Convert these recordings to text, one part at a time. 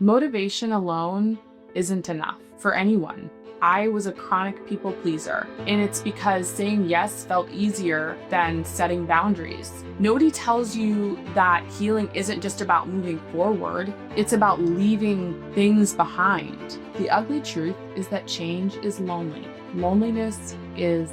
Motivation alone isn't enough for anyone. I was a chronic people pleaser, and it's because saying yes felt easier than setting boundaries. Nobody tells you that healing isn't just about moving forward, it's about leaving things behind. The ugly truth is that change is lonely. Loneliness is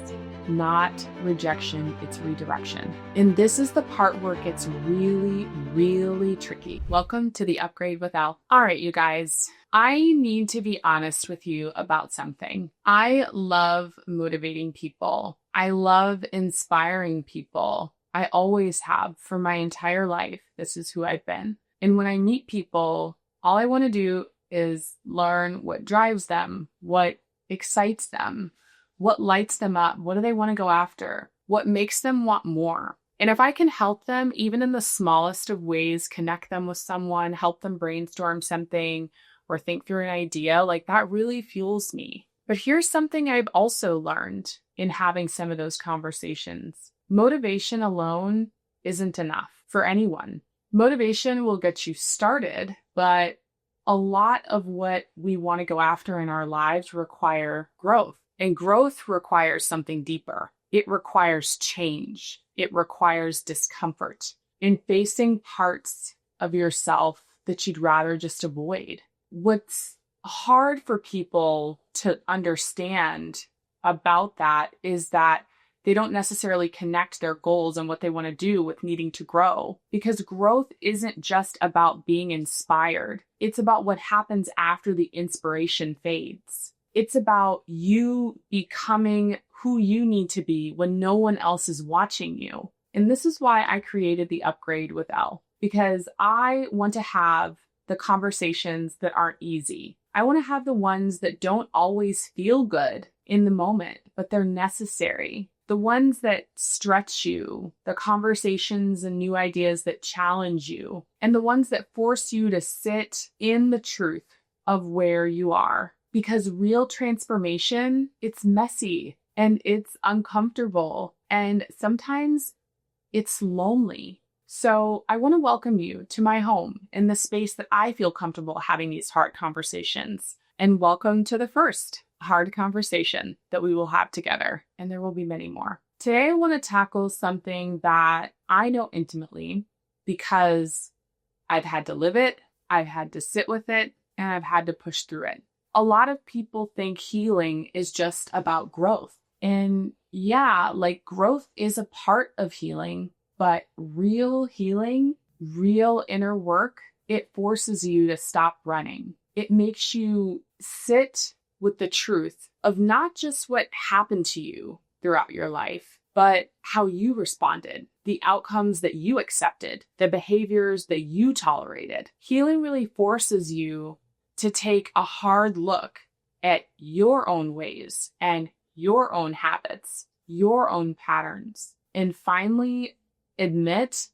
not rejection, it's redirection. And this is the part where it gets really, really tricky. Welcome to the Upgrade with Elle. All right, you guys, I need to be honest with you about something. I love motivating people. I love inspiring people. I always have for my entire life. This is who I've been. And when I meet people, all I want to do is learn what drives them, what excites them, what lights them up? What do they want to go after? What makes them want more? And if I can help them, even in the smallest of ways, connect them with someone, help them brainstorm something or think through an idea, like that really fuels me. But here's something I've also learned in having some of those conversations. Motivation alone isn't enough for anyone. Motivation will get you started, but a lot of what we want to go after in our lives require growth. And growth requires something deeper. It requires change. It requires discomfort in facing parts of yourself that you'd rather just avoid. What's hard for people to understand about that is that they don't necessarily connect their goals and what they want to do with needing to grow, because growth isn't just about being inspired. It's about what happens after the inspiration fades. It's about you becoming who you need to be when no one else is watching you. And this is why I created the Upgrade with Elle, because I want to have the conversations that aren't easy. I want to have the ones that don't always feel good in the moment, but they're necessary. The ones that stretch you, the conversations and new ideas that challenge you, and the ones that force you to sit in the truth of where you are. Because real transformation, it's messy and it's uncomfortable and sometimes it's lonely. So I want to welcome you to my home in the space that I feel comfortable having these hard conversations. And welcome to the first hard conversation that we will have together. And there will be many more. Today, I want to tackle something that I know intimately because I've had to live it, I've had to sit with it, and I've had to push through it. A lot of people think healing is just about growth. And yeah, like growth is a part of healing, but real healing, real inner work, it forces you to stop running. It makes you sit with the truth of not just what happened to you throughout your life, but how you responded, the outcomes that you accepted, the behaviors that you tolerated. Healing really forces you to take a hard look at your own ways and your own habits, your own patterns, and finally admit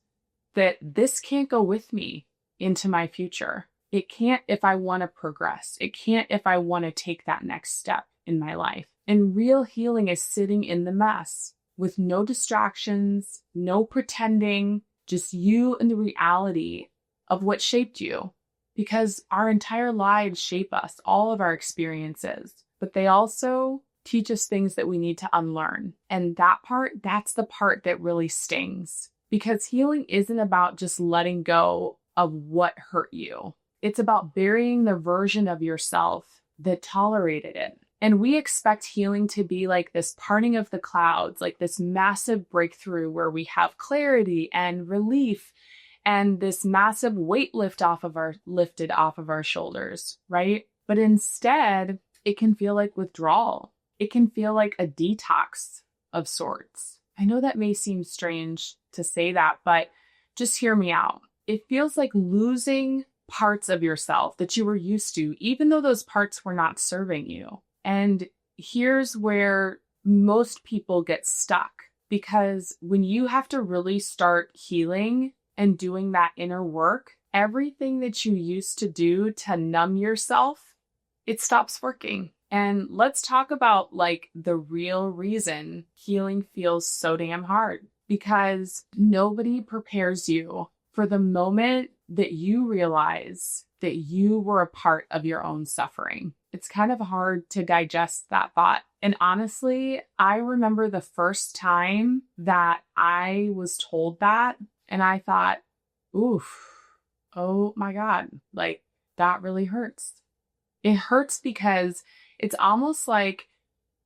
that this can't go with me into my future. It can't if I want to progress. It can't if I want to take that next step in my life. And real healing is sitting in the mess with no distractions, no pretending, just you and the reality of what shaped you. Because our entire lives shape us, all of our experiences, but they also teach us things that we need to unlearn. And that part, that's the part that really stings. Because healing isn't about just letting go of what hurt you. It's about burying the version of yourself that tolerated it. And we expect healing to be like this parting of the clouds, like this massive breakthrough where we have clarity and relief and this massive weight lifted off of our shoulders, right? But instead, it can feel like withdrawal. It can feel like a detox of sorts. I know that may seem strange to say that, but just hear me out. It feels like losing parts of yourself that you were used to, even though those parts were not serving you. And here's where most people get stuck, because when you have to really start healing and doing that inner work, everything that you used to do to numb yourself, it stops working. And let's talk about like the real reason healing feels so damn hard, because nobody prepares you for the moment that you realize that you were a part of your own suffering. It's kind of hard to digest that thought. And honestly, I remember the first time that I was told that, and I thought, oof, oh my God, like that really hurts. It hurts because it's almost like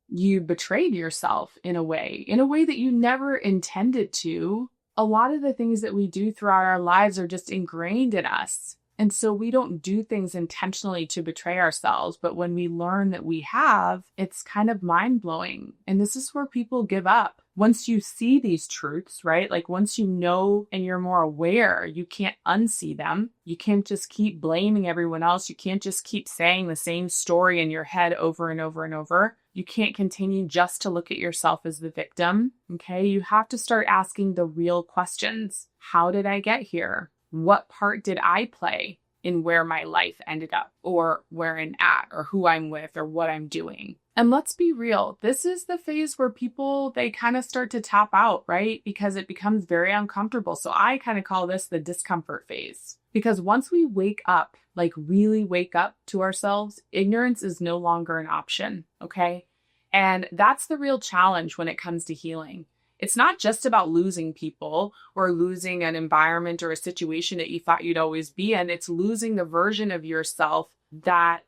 you betrayed yourself in a way that you never intended to. A lot of the things that we do throughout our lives are just ingrained in us. And so we don't do things intentionally to betray ourselves. But when we learn that we have, it's kind of mind blowing. And this is where people give up. Once you see these truths, right? Like once you know and you're more aware, you can't unsee them. You can't just keep blaming everyone else. You can't just keep saying the same story in your head over and over and over. You can't continue just to look at yourself as the victim. Okay. You have to start asking the real questions. How did I get here? What part did I play in where my life ended up, or where I'm at, or who I'm with, or what I'm doing? And let's be real, this is the phase where people, they kind of start to tap out, right? Because it becomes very uncomfortable. So I kind of call this the discomfort phase. Because once we wake up, like really wake up to ourselves, ignorance is no longer an option, okay? And that's the real challenge when it comes to healing. It's not just about losing people or losing an environment or a situation that you thought you'd always be in. It's losing the version of yourself that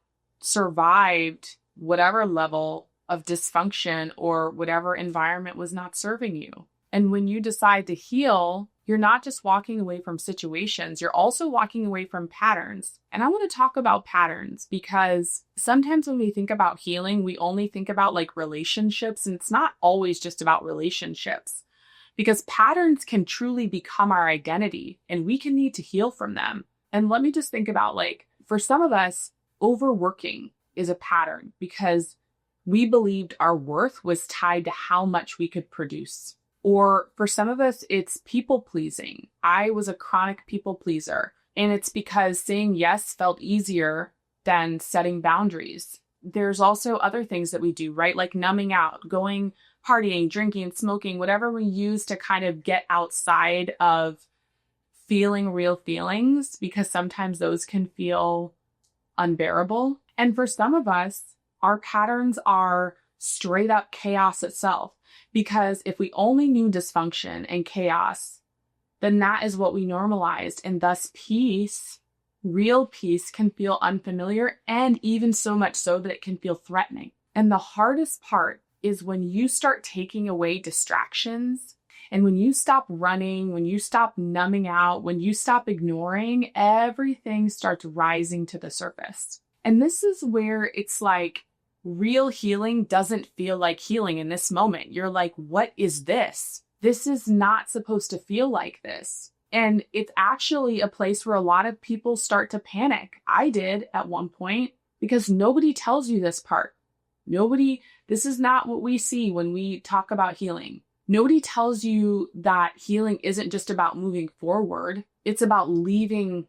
survived whatever level of dysfunction or whatever environment was not serving you. And when you decide to heal, you're not just walking away from situations, you're also walking away from patterns. And I want to talk about patterns because sometimes when we think about healing, we only think about like relationships, and it's not always just about relationships, because patterns can truly become our identity and we can need to heal from them. And let me just think about, like, for some of us, overworking is a pattern because we believed our worth was tied to how much we could produce. Or for some of us, it's people pleasing. I was a chronic people pleaser, and it's because saying yes felt easier than setting boundaries. There's also other things that we do, right? Like numbing out, going partying, drinking, smoking, whatever we use to kind of get outside of feeling real feelings, because sometimes those can feel unbearable. And for some of us, our patterns are straight up chaos itself. Because if we only knew dysfunction and chaos, then that is what we normalized. And thus peace, real peace, can feel unfamiliar, and even so much so that it can feel threatening. And the hardest part is when you start taking away distractions, and when you stop running, when you stop numbing out, when you stop ignoring, everything starts rising to the surface. And this is where it's like, real healing doesn't feel like healing in this moment. You're like, what is this? This is not supposed to feel like this. And it's actually a place where a lot of people start to panic. I did at one point, because nobody tells you this part. This is not what we see when we talk about healing. Nobody tells you that healing isn't just about moving forward. It's about leaving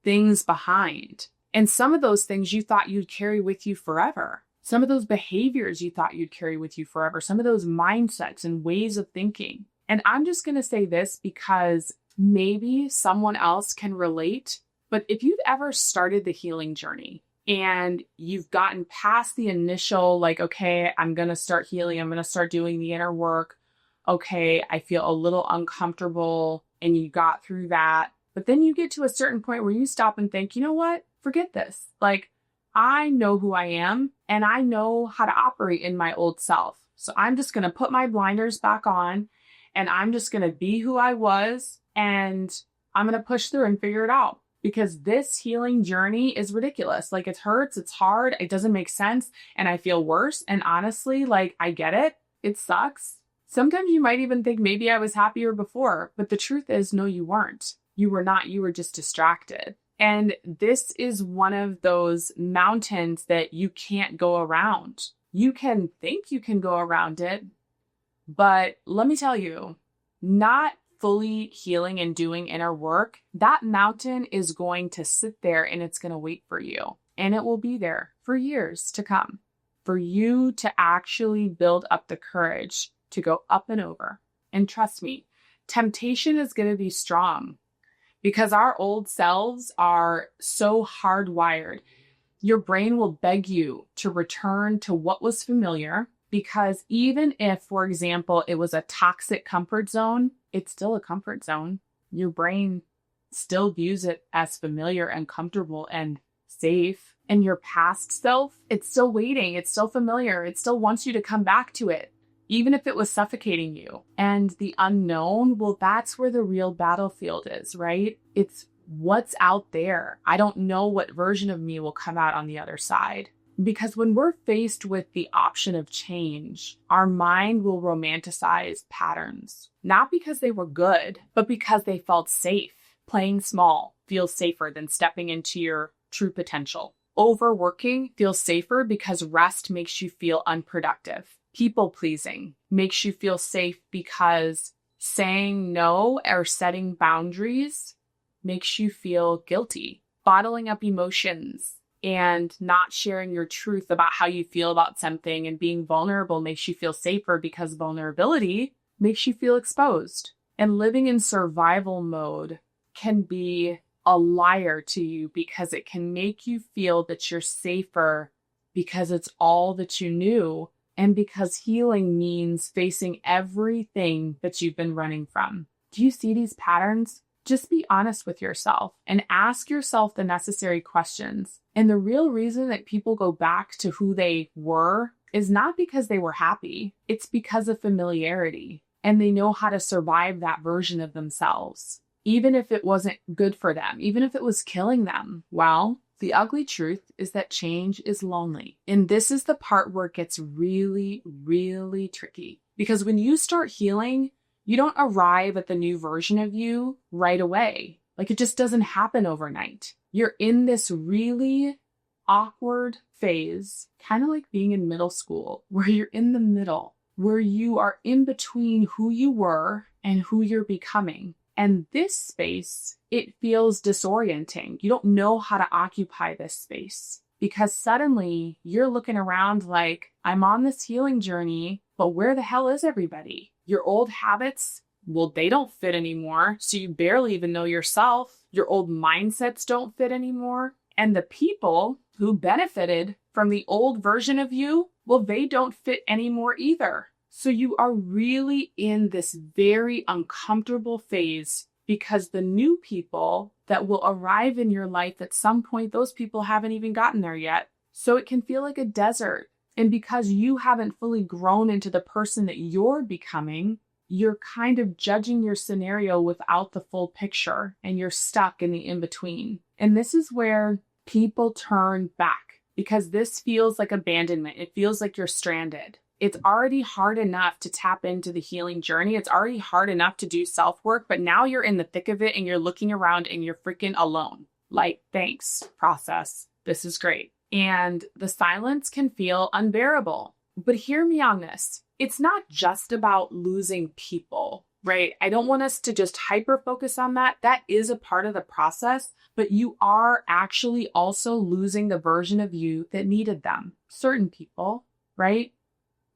things behind. And some of those things you thought you'd carry with you forever. Some of those behaviors you thought you'd carry with you forever, some of those mindsets and ways of thinking. And I'm just going to say this because maybe someone else can relate, but if you've ever started the healing journey and you've gotten past the initial, like, okay, I'm going to start healing, I'm going to start doing the inner work. Okay, I feel a little uncomfortable, and you got through that. But then you get to a certain point where you stop and think, you know what? Forget this. Like, I know who I am, and I know how to operate in my old self. So I'm just going to put my blinders back on, and I'm just going to be who I was, and I'm going to push through and figure it out, because this healing journey is ridiculous. Like, it hurts, it's hard, it doesn't make sense, and I feel worse. And honestly, like, I get it. It sucks. Sometimes you might even think maybe I was happier before, but the truth is, no, you weren't. You were not. You were just distracted. And this is one of those mountains that you can't go around. You can think you can go around it, but let me tell you, not fully healing and doing inner work, that mountain is going to sit there and it's going to wait for you. And it will be there for years to come for you to actually build up the courage to go up and over. And trust me, temptation is going to be strong. because our old selves are so hardwired. Your brain will beg you to return to what was familiar, because even if, for example, it was a toxic comfort zone, it's still a comfort zone. Your brain still views it as familiar and comfortable and safe. And your past self, it's still waiting. It's still familiar. It still wants you to come back to it, even if it was suffocating you. And the unknown, well, that's where the real battlefield is, right? It's what's out there. I don't know what version of me will come out on the other side. Because when we're faced with the option of change, our mind will romanticize patterns, not because they were good, but because they felt safe. Playing small feels safer than stepping into your true potential. Overworking feels safer because rest makes you feel unproductive. People pleasing makes you feel safe because saying no or setting boundaries makes you feel guilty. Bottling up emotions and not sharing your truth about how you feel about something and being vulnerable makes you feel safer because vulnerability makes you feel exposed. And living in survival mode can be a liar to you because it can make you feel that you're safer because it's all that you knew, and because healing means facing everything that you've been running from. Do you see these patterns? Just be honest with yourself and ask yourself the necessary questions. And the real reason that people go back to who they were is not because they were happy. It's because of familiarity, and they know how to survive that version of themselves. Even if it wasn't good for them, even if it was killing them. Well, the ugly truth is that change is lonely. And this is the part where it gets really, really tricky. Because when you start healing, you don't arrive at the new version of you right away. Like, it just doesn't happen overnight. You're in this really awkward phase, kind of like being in middle school, where you're in the middle, where you are in between who you were and who you're becoming. And this space, it feels disorienting. You don't know how to occupy this space because suddenly you're looking around like, I'm on this healing journey, but where the hell is everybody? Your old habits, well, they don't fit anymore. So you barely even know yourself. Your old mindsets don't fit anymore. And the people who benefited from the old version of you, well, they don't fit anymore either. So you are really in this very uncomfortable phase because the new people that will arrive in your life at some point, those people haven't even gotten there yet. So it can feel like a desert. And because you haven't fully grown into the person that you're becoming, you're kind of judging your scenario without the full picture, and you're stuck in the in-between. And this is where people turn back because this feels like abandonment. It feels like you're stranded. It's already hard enough to tap into the healing journey. It's already hard enough to do self-work, but now you're in the thick of it and you're looking around and you're freaking alone. Like, thanks, process. This is great. And the silence can feel unbearable. But hear me on this. It's not just about losing people, right? I don't want us to just hyper-focus on that. That is a part of the process, but you are actually also losing the version of you that needed them. Certain people, right?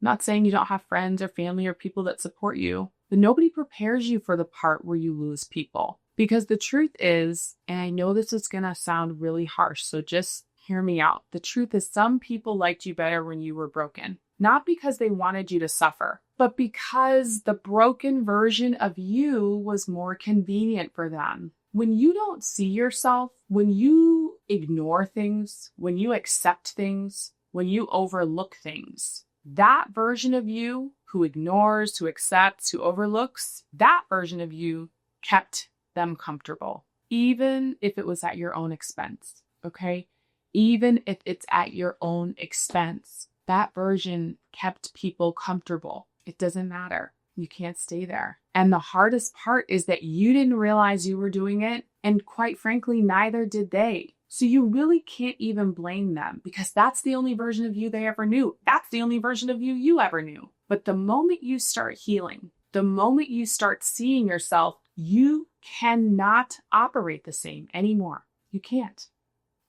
I'm not saying you don't have friends or family or people that support you, but nobody prepares you for the part where you lose people. Because the truth is, and I know this is going to sound really harsh, so just hear me out. The truth is some people liked you better when you were broken. Not because they wanted you to suffer, but because the broken version of you was more convenient for them. When you don't see yourself, when you ignore things, when you accept things, when you overlook things, that version of you who ignores, who accepts, who overlooks, that version of you kept them comfortable, even if it was at your own expense, okay? Even if it's at your own expense, that version kept people comfortable. It doesn't matter. You can't stay there. And the hardest part is that you didn't realize you were doing it, and quite frankly, neither did they. So you really can't even blame them because that's the only version of you they ever knew. That's the only version of you ever knew. But the moment you start healing, the moment you start seeing yourself, you cannot operate the same anymore. You can't.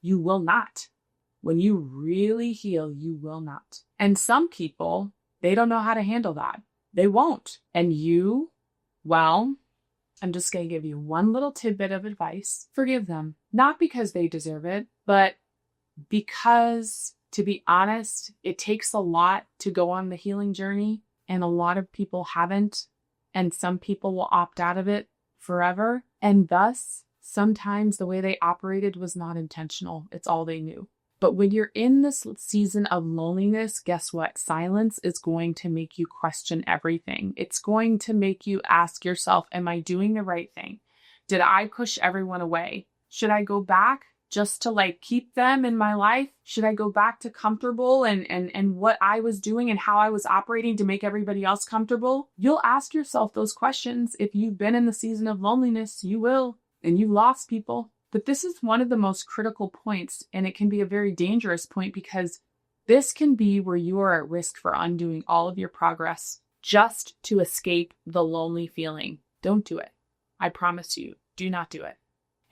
You will not. When you really heal, you will not. And some people, they don't know how to handle that. They won't. And you, well, I'm just going to give you one little tidbit of advice. Forgive them. Not because they deserve it, but because, to be honest, it takes a lot to go on the healing journey, and a lot of people haven't, and some people will opt out of it forever. And thus, sometimes the way they operated was not intentional. It's all they knew. But when you're in this season of loneliness, guess what? Silence is going to make you question everything. It's going to make you ask yourself, am I doing the right thing? Did I push everyone away? Should I go back just to keep them in my life? Should I go back to comfortable and what I was doing and how I was operating to make everybody else comfortable? You'll ask yourself those questions. If you've been in the season of loneliness, you will, and you've lost people. But this is one of the most critical points, and it can be a very dangerous point because this can be where you are at risk for undoing all of your progress just to escape the lonely feeling. Don't do it. I promise you, do not do it.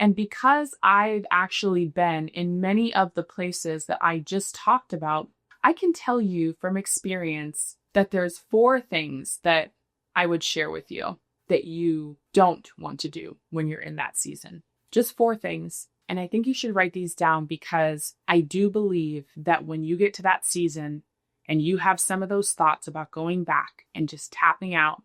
And because I've actually been in many of the places that I just talked about, I can tell you from experience that there's 4 things that I would share with you that you don't want to do when you're in that season. Just 4 things. And I think you should write these down because I do believe that when you get to that season and you have some of those thoughts about going back and just tapping out,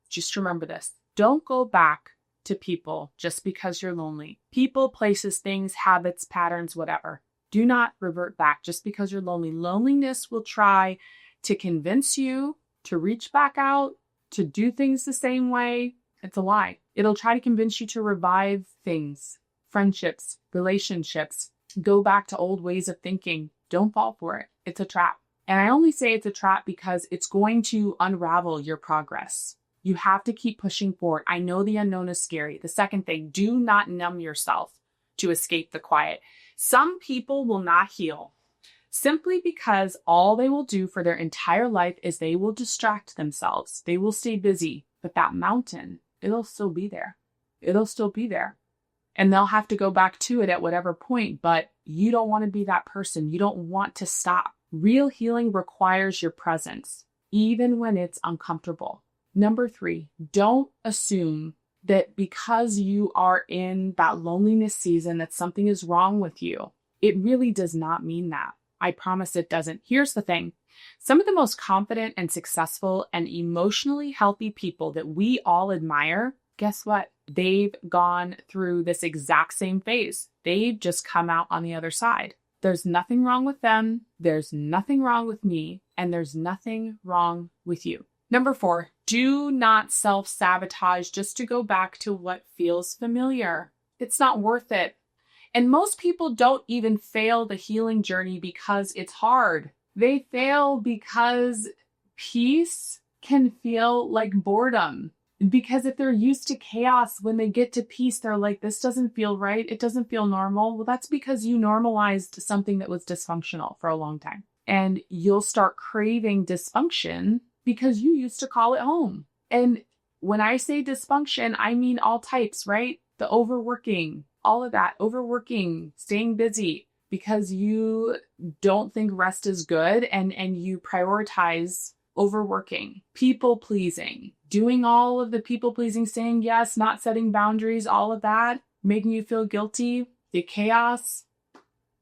just remember this. Don't go back to people just because you're lonely. People, places, things, habits, patterns, whatever. Do not revert back just because you're lonely. Loneliness will try to convince you to reach back out, to do things the same way. It's a lie. It'll try to convince you to revive things, friendships, relationships, go back to old ways of thinking. Don't fall for it. It's a trap. And I only say it's a trap because it's going to unravel your progress. You have to keep pushing forward. I know the unknown is scary. The second thing, do not numb yourself to escape the quiet. Some people will not heal simply because all they will do for their entire life is they will distract themselves. They will stay busy, but that mountain, it'll still be there. It'll still be there. And they'll have to go back to it at whatever point, but you don't want to be that person. You don't want to stop. Real healing requires your presence, even when it's uncomfortable. Number 3, don't assume that because you are in that loneliness season that something is wrong with you. It really does not mean that. I promise it doesn't. Here's the thing. Some of the most confident and successful and emotionally healthy people that we all admire, guess what? They've gone through this exact same phase. They've just come out on the other side. There's nothing wrong with them. There's nothing wrong with me. And there's nothing wrong with you. Number 4, do not self-sabotage just to go back to what feels familiar. It's not worth it. And most people don't even fail the healing journey because it's hard. They fail because peace can feel like boredom. Because if they're used to chaos, when they get to peace, they're like, this doesn't feel right. It doesn't feel normal. Well, that's because you normalized something that was dysfunctional for a long time. And you'll start craving dysfunction because you used to call it home. And when I say dysfunction, I mean all types, right? The overworking, all of that, overworking, staying busy because you don't think rest is good and you prioritize overworking, people pleasing, doing all of the people pleasing, saying yes, not setting boundaries, all of that, making you feel guilty, the chaos,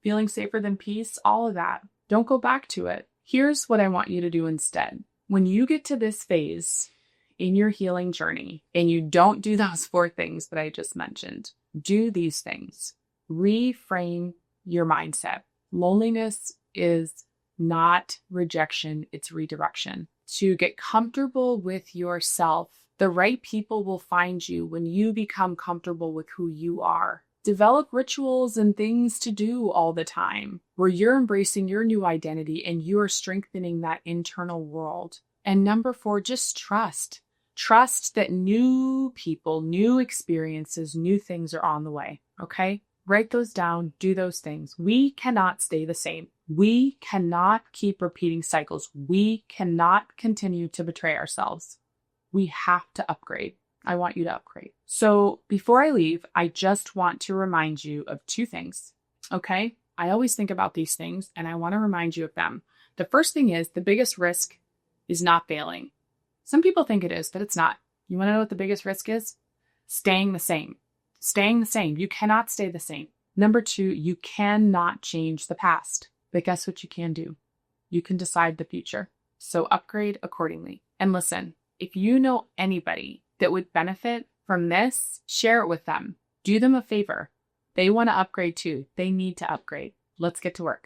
feeling safer than peace, all of that. Don't go back to it. Here's what I want you to do instead. When you get to this phase in your healing journey and you don't do those 4 things that I just mentioned, do these things. Reframe your mindset. Loneliness is not rejection, it's redirection. To get comfortable with yourself, the right people will find you when you become comfortable with who you are. Develop rituals and things to do all the time where you're embracing your new identity and you're strengthening that internal world. And number 4, just trust. Trust that new people, new experiences, new things are on the way. Okay? Write those down, do those things. We cannot stay the same. We cannot keep repeating cycles. We cannot continue to betray ourselves. We have to upgrade. I want you to upgrade. So before I leave, I just want to remind you of 2 things. Okay? I always think about these things and I want to remind you of them. The first thing is the biggest risk is not failing. Some people think it is, but it's not. You want to know what the biggest risk is? Staying the same. Staying the same. You cannot stay the same. Number 2, you cannot change the past. But guess what you can do? You can decide the future. So upgrade accordingly. And listen, if you know anybody that would benefit from this, share it with them. Do them a favor. They want to upgrade too. They need to upgrade. Let's get to work.